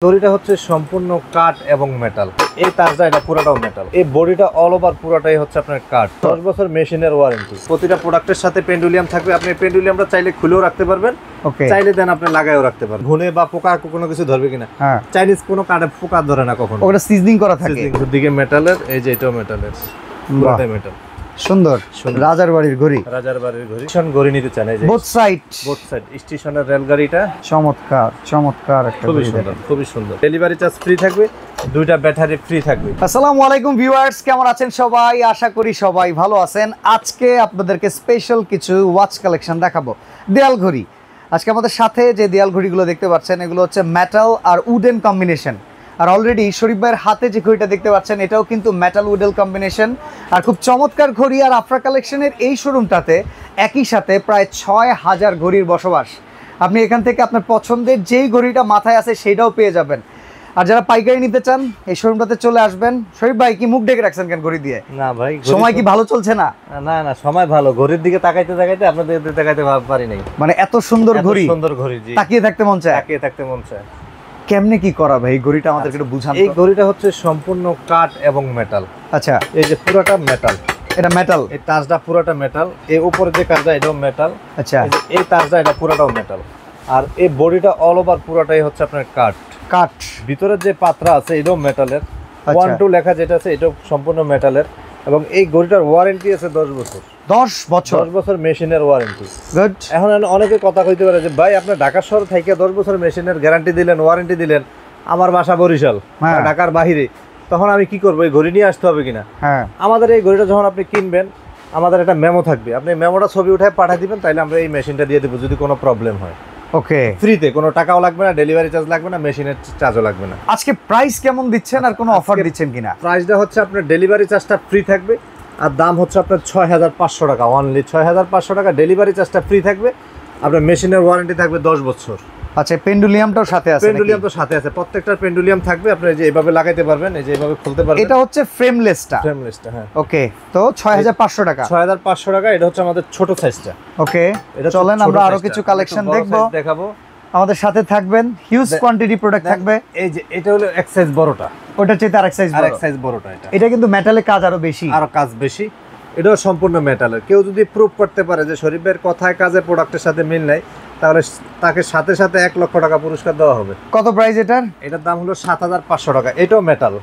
দড়িটা হচ্ছে সম্পূর্ণ কাঠ এবং মেটাল। এই তারটা এটা পুরোটাও মেটাল। এই বডিটা অল ওভার পুরোটাই হচ্ছে আপনার কাঠ। 10 বছর মেশিনের ওয়ারেন্টি। প্রতিটা প্রোডাক্টের সাথে পেন্ডুলিয়াম থাকবে। আপনি পেন্ডুলিয়ামটা চাইলে খুলেও রাখতে পারবেন, চাইলে দেন আপনি লাগায়ও রাখতে পারবেন। ঘুনে বা পোকা কোনো কিছু ধরবে কিনা। চাইনিজ কোনো কাঠে পোকা ধরে না কখনো। ওটা সিজনিং করা থাকে। দিকে মেটালের, এই যে এটাও মেটালের, পুরোটাই মেটাল। সুন্দর রাজার বাড়ির ঘড়ি। রাজার বাড়ির ঘড়ি। স্টেশন ঘড়ি নিতে চান, এই যে বোথ সাইড স্টেশনের রেলগাড়িটা চমৎকার চমৎকার একটা খুবই সুন্দর, খুবই সুন্দর। ডেলিভারি চার্জ ফ্রি থাকবে, দুইটা ব্যাটারি ফ্রি থাকবে। আসসালামু আলাইকুম ভিউয়ার্স, কেমন আছেন সবাই? আশা করি সবাই ভালো আছেন। আজকে আপনাদেরকে স্পেশাল কিছু ওয়াচ কালেকশন দেখাবো। দেয়াল ঘড়ি। আজকে আমাদের সাথে যে দেয়াল ঘড়িগুলো দেখতে পাচ্ছেন এগুলো হচ্ছে মেটাল আর উডেন কম্বিনেশন। আর অলরেডি শরীফ ভাইয়ের হাতে যে ঘড়িটা দেখতে পাচ্ছেন এটাও কিন্তু মেটাল উডেল কম্বিনেশন। আর খুব চমৎকার ঘড়ি। আর আফরা কালেকশনের এই শোরুমটাতে একই সাথে প্রায় 6000 ঘড়ির বসবাস। আপনি এখান থেকে আপনার পছন্দের যেই ঘড়িটা মাথায় আছে সেটাও পেয়ে যাবেন। আর যারা পাইকারি নিতে চান এই শোরুমটাতে চলে আসবেন। শরীফ ভাই কি মুখ ঢেকে রাখছেন কেন ঘড়ি দিয়ে? না ভাই, সময় কি ভালো চলছে না? না না, সময় ভালো। ঘড়ির দিকে তাকাইতে তাকাইতে আপনাদের দিকে তাকাইতে পারি নাই। মানে এত সুন্দর ঘড়ি, সুন্দর ঘড়ি, জি, তাকিয়ে থাকতে মন চায়। তাকিয়ে থাকতে মন চায়। কেমনে কি করা ভাই এই ঘড়িটা আমাদেরকে একটু বুঝান। এই ঘড়িটা হচ্ছে সম্পূর্ণ কাঠ এবং মেটাল। আচ্ছা, এই যে পুরোটা মেটাল, এটা মেটাল। এই তাজটা পুরোটা মেটাল। এই উপরে যে কাজটা এটাও মেটাল। আচ্ছা, এই তাজটা এটা পুরোটাও মেটাল। আর এই বডিটা অল ওভার পুরোটাই হচ্ছে আপনার কাঠ। কাঠ ভিতরের যে পাত্রা আছে এটাও মেটালের। 1 2 লেখা যেটা আছে এটাও সম্পূর্ণ মেটালের। এবং এই ঘড়িটার ওয়ারেন্টি আছে 10 বছর। 10 বছর? 10 বছর মেশিনের ওয়ারেন্টি। গুড। এখন অনেকে কথা কইতে পারে যে ভাই আপনি ঢাকা শহর থেকে 10 বছর মেশিনের গ্যারান্টি দিলেন, ওয়ারেন্টি দিলেন, আমার বাসা বরিশাল, ঢাকার বাইরে, তখন আমি কি করবো? এই ঘড়ি নিয়ে আসতে হবে কিনা? হ্যাঁ। আমাদের এই ঘড়িটা যখন আপনি কিনবেন আমাদের একটা মেমো থাকবে, আপনি মেমোটা ছবি উঠায় পাঠিয়ে দিবেন, তাইলে আমরা এই মেশিনটা দিয়ে দেবো যদি কোনো প্রবলেম হয়। ওকে, ফ্রিতে, কোনো টাকাও লাগবে না, ডেলিভারি চার্জ লাগবে না, মেশিনের চার্জও লাগবে না। আজকে প্রাইস কেমন দিচ্ছেন আর কোনো অফার দিচ্ছেন কিনা? প্রাইসটা হচ্ছে আপনার ডেলিভারি চার্জটা ফ্রি থাকবে। আর দাম হচ্ছে আপনার 6500 টাকা, অনলি 6500 টাকা। ডেলিভারি চার্জটা ফ্রি থাকবে। আপনার মেশিনের ওয়ারেন্টি থাকবে 10 বছর। আচ্ছা, পেন্ডুলিয়ামটাও সাথে আছে? পেন্ডুলিয়াম তো সাথে আছে, প্রত্যেকটার পেন্ডুলিয়াম থাকবে। আপনি এই যে এইভাবে লাগাইতে পারবেন, এই যে এইভাবে খুলতে পারবেন। এটা হচ্ছে ফ্রেমলেসটা? ফ্রেমলেসটা, হ্যাঁ। ওকে, তো 6500 টাকা। 6500 টাকা। এটা হচ্ছে আমাদের ছোট সাইজটা। ওকে, এটা চলেন আমরা আরো কিছু কালেকশন দেখাবো। আমাদের সাথে থাকবেন, হিউজ কোয়ান্টিটি প্রোডাক্ট থাকবে। এই যে এটা হলো এক সাইজ বড়টা, ওটা চেয়ে আরেক সাইজ বড়টা। এটা কিন্তু মেটালের কাজ আরো বেশি, আরো কাজ বেশি। এটাও সম্পূর্ণ মেটালের। কেউ যদি প্রুভ করতে পারে যে শরীফের কথায় কাজে প্রোডাক্টের সাথে মিল নাই, তাহলে তাকে সাথে সাথে 1 লক্ষ টাকা পুরস্কার দেওয়া হবে। কত প্রাইস এটার? এটার দাম হলো 7500 টাকা। এটাও মেটাল।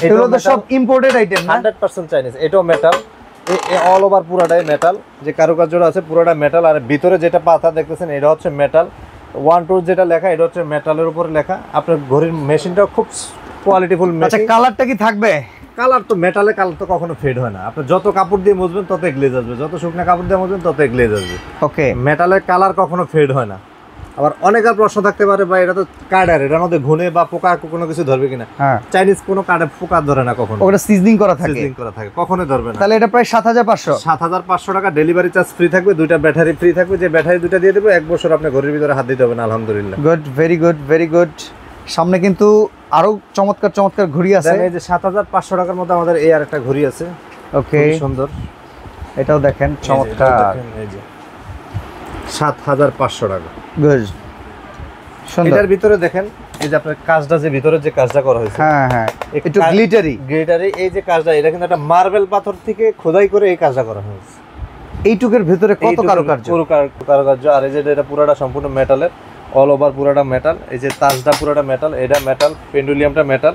এগুলো তো সব ইম্পোর্টেড আইটেম না? 100% চাইনিজ। এটাও মেটাল। অল ওভার পুরোটাই মেটাল। যে কারুকার্যটা আছে পুরোটা মেটাল। আর ভিতরে যেটা পাতা দেখতেছেন এটা হচ্ছে মেটাল। 1 2 যেটা লেখা এটা হচ্ছে মেটালের উপরে লেখা। আপনার ঘড়ির মেশিনটাও খুব কোয়ালিটিফুল মেশিন। আচ্ছা, কালারটা কি থাকবে? কালার তো মেটালের কালার তো কখনো ফেড হয় না। আপনি যত কাপড় দিয়ে মুছবেন তত গ্লেজ আসবে, যত শুকনো কাপড় দিয়ে মুছবেন তত গ্লেজ আসবে। ওকে, মেটালের কালার কখনো ফেড হয় না। আবার অনেকের প্রশ্ন থাকতে পারে ভাই এটা তো কার্ডার, এটার মধ্যে ঘুনে বা পোকা কোনো কিছু ধরবে কিনা। চাইনিজ কোনো কার্ডে পোকা ধরে না কখনো। ওটা সিজনিং করা থাকে, কখনো ধরবে না। তাহলে এটা প্রায় 7500। 7500 টাকা। ডেলিভারি চার্জ ফ্রি থাকবে, দুইটা ব্যাটারি ফ্রি থাকবে। যে ব্যাটারি দুইটা দিয়ে দেবো, 1 বছর আপনি ঘড়ির ভিতরে হাত দিতে হবে না। আলহামদুলিল্লাহ। Good, very good, very good. সামনে কিন্তু আরো চমৎকার চমৎকার ঘড়ি আছে। এই যে 7500 টাকার মধ্যে আমাদের এই আরেকটা ঘড়ি আছে। ওকে, সুন্দর। এটাও দেখেন, চমৎকার। এই যে 7500 টাকা। গুড, সুন্দর। এটার ভিতরে দেখেন এই যে আপনার কাজটা, যে ভিতরে যে কাজটা করা হয়েছে, হ্যাঁ হ্যাঁ, একটু গ্লিটারি। এই যে কাজটা, এটা কিন্তু একটা মার্বেল পাথর থেকে খোদাই করে এই কাজটা করা হয়েছে। এইটুকের ভিতরে কত কারুকার্য। আর এই যে এটা পুরোটা সম্পূর্ণ মেটালের, অল ওভার পুরোটা মেটাল। এই যে তাজটা পুরোটা মেটাল, এটা মেটাল, পেন্ডুলিয়ামটা মেটাল।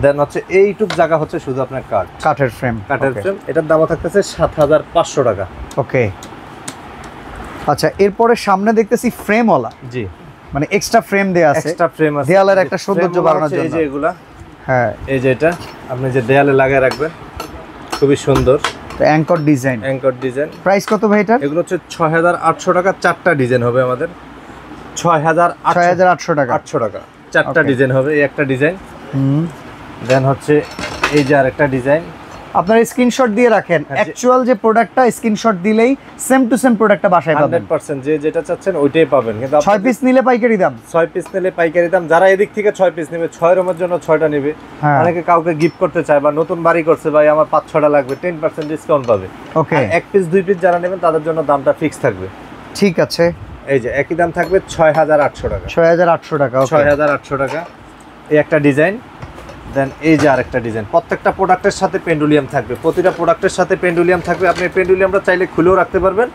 দেন হচ্ছে এইটুক জায়গা হচ্ছে শুধু আপনার কাঠের ফ্রেম। এটার দাম থাকতেছে 7500 টাকা। ওকে, আচ্ছা, এরপরে সামনে দেখতেছি ফ্রেমওয়ালা। জি, মানে এক্সট্রা ফ্রেম দেয়া আছে। এক্সট্রা ফ্রেম আছে দেয়ালের একটা সৌন্দর্য বাড়ানোর জন্য। এই যে এগুলা, হ্যাঁ, এই যে এটা আপনি যে দেয়ালে লাগায় রাখবেন, খুবই সুন্দর। Anchor design. প্রাইস কত ভাই এটার? এগুলো হচ্ছে 6800 টাকা। 4টা ডিজাইন হবে আমাদের। 6800 টাকা। 800 টাকা 4টা ডিজাইন হবে। এই একটা ডিজাইন। দেন হচ্ছে এই যে আরেকটা ডিজাইন। আপনারা স্ক্রিনশট দিয়ে রাখেন, অ্যাকচুয়াল যে প্রোডাক্টটা স্ক্রিনশট দিলেই সেম টু সেম প্রোডাক্টটা বাসায় পাবেন। 100% যে যেটা চাচ্ছেন ওইটাই পাবেন। কিন্তু 6 পিস নিলে পাইকারি দাম। 6 পিস নিলে পাইকারি দাম। যারা এদিক থেকে 6 পিস নেবে, 6 রুমের জন্য 6টা নেবে। অনেকে কাউকে গিফট করতে চায় বা নতুন বাড়ি করছে, ভাই আমার 5-6টা লাগবে, 10% ডিসকাউন্ট পাবে। ওকে, 1 পিস 2 পিস যারা নেবেন তাদের জন্য দামটা ফিক্স থাকবে। ঠিক আছে, এই যে একই দাম থাকবে 6800 টাকা। 6800 টাকা। 6800 টাকা। এই একটা ডিজাইন, দেন এই যে আরেকটা ডিজাইন। প্রত্যেকটা প্রোডাক্টের সাথে পেন্ডুলিয়াম থাকবে, প্রতিটা প্রোডাক্টের সাথে পেন্ডুলিয়াম থাকবে। আপনি পেন্ডুলিয়ামটা চাইলে খুলেও রাখতে পারবেন,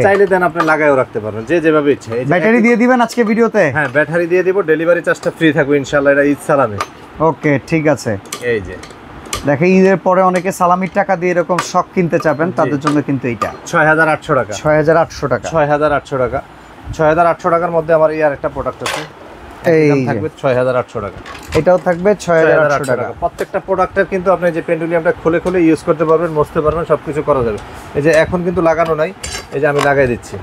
চাইলে দেন আপনি লাগায়ও রাখতে পারবেন, যে যেভাবে ইচ্ছে। ব্যাটারি দিয়ে দিবেন আজকে ভিডিওতে? হ্যাঁ, ব্যাটারি দিয়ে দিব, ডেলিভারি চার্জটা ফ্রি থাকবে ইনশাআল্লাহ, এটা ঈদ সালামে। ওকে, ঠিক আছে। এই যে দেখে ঈদের পরে অনেকে সালামির টাকা দিয়ে এরকম শখ কিনতে চাবেন, তাদের জন্য কিন্তু এইটা 6800 টাকা। 6800 টাকা। 6800 টাকা। 6800 টাকার মধ্যে আমার এই আরেকটা প্রোডাক্ট আছে, এই থাকবে 6800 টাকা। এটাও থাকবে 6800 টাকা। প্রত্যেকটা প্রোডাক্টের কিন্তু আপনি যে পেন্ডুলিয়ামটা খুলে খুলে ইউজ করতে পারবেন, মুছতে পারবেন, সবকিছু করা যাবে। এই যে এখন কিন্তু লাগানো নাই, এই যে আমি লাগাই দিচ্ছি,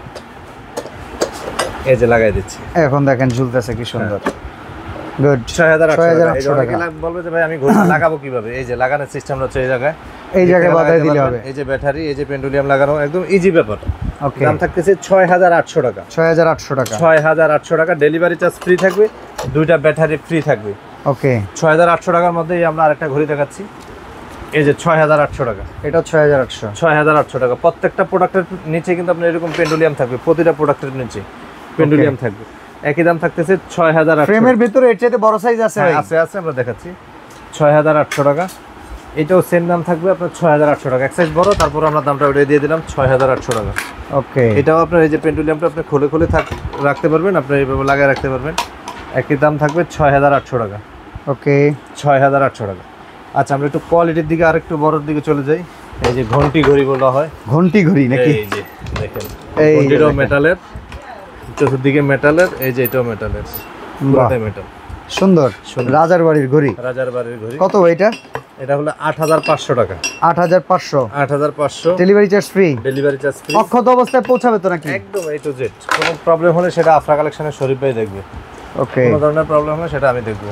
এই যে লাগাই দিচ্ছি, এখন দেখেন ঝুলতেছে কি সুন্দর। গুড। 6800 টাকা। বলবে যে ভাই আমি ঘড়ি লাগাবো কিভাবে? এই যে লাগানোর সিস্টেম হচ্ছে এই জায়গায় বাঁধাই দিলে হবে। এই যে ব্যাটারি, এই যে পেন্ডুলিয়াম লাগানো, একদম ইজি ব্যাপার। ওকে, দাম থাকতেছে 6800 টাকা। 6800 টাকা। 6800 টাকা, ডেলিভারি চার্জ ফ্রি থাকবে, দুইটা ব্যাটারি ফ্রি থাকবে। ওকে, 6800 টাকার মধ্যেই আমরা আরেকটা ঘড়ি দেখাচ্ছি, এই যে 6800 টাকা। এটা 6800। 6800 টাকা। প্রত্যেকটা প্রোডাক্টের নিচে কিন্তু আপনার এরকম পেন্ডুলিয়াম থাকবে, প্রতিটা প্রোডাক্টের নিচে পেন্ডুলিয়াম থাকবে। একই দাম থাকতেছে 6800। ফ্রেমের ভিতরে এর চাইতে বড় সাইজ আছে? আছে, আমরা দেখাচ্ছি। 6800 টাকা। এটাও সেম দাম থাকবে আপনার 6800 টাকা, এক সাইজ বড়, তারপর আমরা দামটা ওটাই দিয়ে দিলাম 6800 টাকা। ওকে, এটাও আপনার এই যে পেন্ডুলিয়ামটা আপনি খুলে খুলে রাখতে পারবেন, আপনি এইভাবে লাগিয়ে রাখতে পারবেন। একই দাম থাকবে 6800 টাকা। ওকে, 6800 টাকা। আচ্ছা, আমরা একটু কোয়ালিটির দিকে আরেকটু বড়র দিকে চলে যাই। এই যে ঘন্টি ঘড়ি বলা হয়, ঘন্টি ঘড়ি নাকি? এই যে দেখেন, ঘন্টিটাও মেটালের, চতুর্দিকে মেটালের, এই যে এটাও মেটালের, পুরোটাই মেটাল। সুন্দর। রাজার বাড়ির ঘড়ি। রাজার বাড়ির ঘড়ি। কত এটা? এটা হলো 8500 টাকা। 8500। 8500। Delivery charge free? Delivery charge free. অক্ষত অবস্থায় পৌঁছাবে তো নাকি? একদম A to Z। কোনো প্রবলেম হলে সেটা আফরা কালেকশনের শরীফ ভাই দেখবে। ওকে, কোনো ধরনের প্রবলেম হলে সেটা আমি দেখব।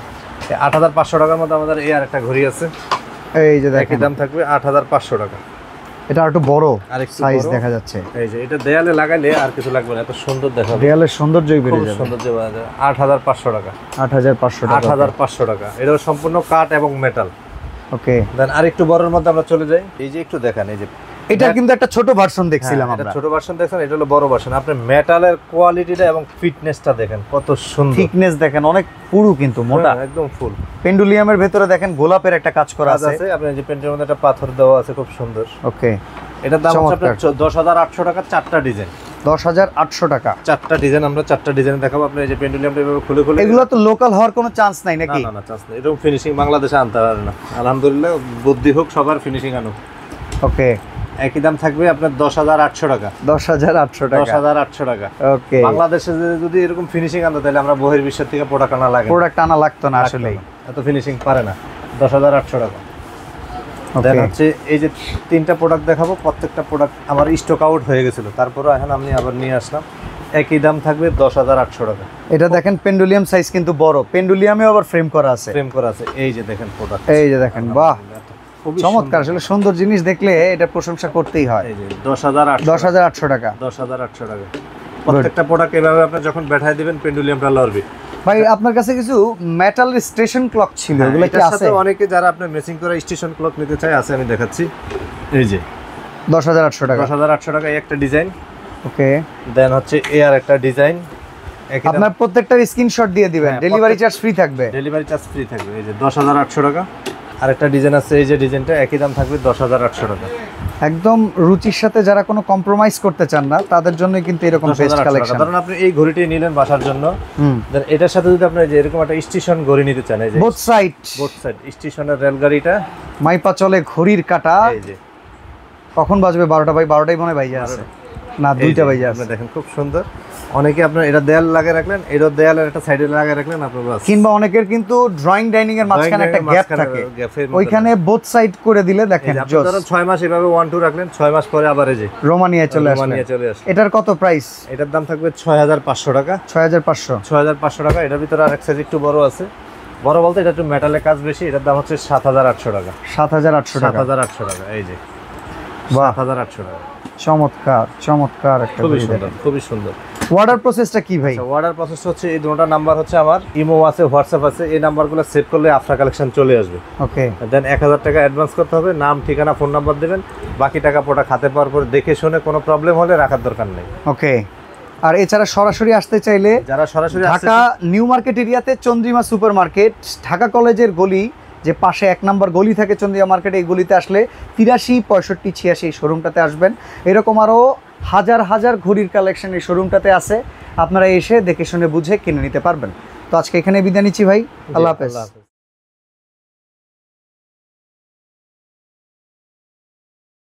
8500 টাকার মধ্যে আমাদের এই আরেকটা ঘড়ি আছে, এই যে দেখেন, একই দাম থাকবে 8500 টাকা। এটা একটু বড় আরেকটু সাইজ বড় দেখা যাচ্ছে। এই যে এটা দেয়ালে লাগাইলে আর কিছু লাগবে না, এত সুন্দর দেখাবে, দেয়ালের সৌন্দর্যই বেড়ে খুব যাবে। সৌন্দর্য বাড়া যায়। 8500 টাকা। 8500 টাকা। 8500 টাকা। এটা সম্পূর্ণ কাঠ এবং মেটাল। ওকে, দেন আরেকটু বড়র মধ্যে আমরা চলে যাই। এই যে একটু দেখেন, এই যে এটা কিন্তু একটা ছোট ভার্সন দেখছিলাম আমরা। ছোট ভার্সন দেখছেন, এটা হলো বড় ভার্সন। আপনি মেটালের কোয়ালিটিটা এবং ফিটনেসটা দেখেন কত সুন্দর, থিকনেস দেখেন, অনেক পুরু কিন্তু মোটা, একদম ফুল। পেন্ডুলিয়ামের ভেতরে দেখেন গোলাপের একটা কাজ করা আছে। আপনি যে পেন্টের মধ্যে একটা পাথর দেওয়া আছে, খুব সুন্দর। ওকে, এটার দাম হচ্ছে আপনার 10800 টাকা, চারটা ডিজাইন। 10800 টাকা। চারটা ডিজাইন, আমরা চারটা ডিজাইন দেখাবো। আপনি এই যে পেন্ডুলিয়ামটা এভাবে খুলে খুলে, এগুলো তো লোকাল হওয়ার কোনো চান্স নাই নাকি? না, চান্স নেই। এরকম ফিনিশিং বাংলাদেশে আনতে পারে না, আলহামদুলিল্লাহ। বুদ্ধি হোক সবার, ফিনিশিং আনুক। ওকে, একই দাম থাকবে আপনার 10800 টাকা। 10800 টাকা। 10800 টাকা। ওকে, বাংলাদেশে যদি এরকম ফিনিশিং আনতো তাহলে আমরা বহির বিশ্বের থেকে প্রোডাক্ট আনা লাগে, প্রোডাক্ট আনা লাগতো না আসলে, এত ফিনিশিং পারে না। 10800 টাকা। দেন হচ্ছে এই যে তিনটা প্রোডাক্ট দেখাবো, প্রত্যেকটা প্রোডাক্ট আমার স্টক আউট হয়ে গেছিল, তারপরে এখন আমি আবার নিয়ে আসলাম। একই দাম থাকবে 10800 টাকা। এটা দেখেন পেন্ডুলিয়াম সাইজ কিন্তু বড়, পেন্ডুলিয়ামেও আবার ফ্রেম করা আছে। ফ্রেম করা আছে, এই যে দেখেন প্রোডাক্ট, এই যে দেখেন, বাহ, চমৎকার। আসলে সুন্দর জিনিস দেখলে এটা প্রশংসা করতেই হয়। এই যে 10800 টাকা। 10800 টাকা। প্রত্যেকটা প্রোডাক্ট এভাবে আপনি যখন বেঠায় দিবেন, পেন্ডুলিয়ামটা লড়বে। ভাই, আপনার কাছে কিছু মেটাল স্টেশন ক্লক ছিল, এগুলো কি আছে? অনেকে যারা আপনি মেসিং করা স্টেশন ক্লক নিতে চায়, আছে, আমি দেখাচ্ছি। এই যে 10800 টাকা। 10800 টাকা এই একটা ডিজাইন। ওকে, দেন হচ্ছে এই আর একটা ডিজাইন। আপনার প্রত্যেকটার স্ক্রিনশট দিয়ে দিবেন, ডেলিভারি চার্জ ফ্রি থাকবে। ডেলিভারি চার্জ ফ্রি থাকবে। এই যে 10800 টাকা। আরেকটা ডিজাইন আছে, এই যে ডিজাইনটা, একই দাম থাকবে 10800 টাকা। একদম রুচির সাথে যারা কোনো কম্প্রোমাইজ করতে চান না, তাদের জন্য কিন্তু এরকম বেস্ট কালেকশন। ধরুন আপনি এই ঘড়িটি নিলেন বাসার জন্য, দেন এটার সাথে যদি আপনি যে এরকম একটা স্টেশন ঘড়ি নিতে চান, এই যে বোথ সাইড স্টেশনের রেলগাড়িটা, মাইপা চলে ঘড়ির কাঁটা। এই যে কখন বাজবে? 12টা, ভাই 12টাই মনে বাইজা আছে না, 2টা বাইজা আছে। দেখেন খুব সুন্দর। অনেকে আপনার এটা দেয়াল লাগিয়ে রাখলেন, এটা দেয়ালের একটা সাইডে লাগিয়ে রাখলেন আপনার, কিংবা অনেকের কিন্তু ড্রয়িং ডাইনিং এর মাঝখানে একটা গ্যাপ থাকে, ওইখানে বোথ সাইড করে দিলে দেখেন ধরুন 6 মাস এভাবে 1 2 রাখলেন, 6 মাস পরে আবার এই যে রোমানিয়া চলে আসবে। এটার কত প্রাইস? এটার দাম থাকবে 6500 টাকা। 6500 টাকা। এটার ভিতরে আরেক সাইজ একটু বড় আছে, বড় বলতে এটা একটু মেটালের কাজ বেশি। এটার দাম হচ্ছে 7800 টাকা। 7800 টাকা। 7800 টাকা। এই যে 7800 টাকা। চমৎকার একটা, খুবই সুন্দর, খুবই সুন্দর। অর্ডার প্রসেসটা কি ভাই? অর্ডার প্রসেস হচ্ছে, এই দুটো নাম্বার হচ্ছে আমার, ইমো আছে, হোয়াটসঅ্যাপ আছে। এই নাম্বারগুলো সেভ করলে আফরা কালেকশন চলে আসবে। ওকে, দেন 1000 টাকা অ্যাডভান্স করতে হবে, নাম, ঠিকানা, ফোন নাম্বার দেবেন। বাকি টাকা প্রোডাক্ট হাতে পাওয়ার পরে দেখে শুনে কোনো প্রবলেম হলে রাখার দরকার নেই। ওকে, আর এছাড়া সরাসরি আসতে চাইলে যারা সরাসরি ঢাকা নিউ মার্কেট এরিয়াতে চন্দ্রিমা সুপার মার্কেট, ঢাকা কলেজের গলি যে পাশে 1 নম্বর গলি থাকে চন্দ্রিমা মার্কেট, এই গলিতে আসলে 83, 65, 86 শোরুমটাতে আসবেন। এরকম আরও হাজার হাজার ঘড়ির কালেকশন এই শোরুমটাতে আছে, আপনারা এসে দেখে শুনে বুঝে কিনে নিতে পারবেন। তো আজকে এখানে বিদায় নিচ্ছি ভাই, আল্লাহ হাফেজ।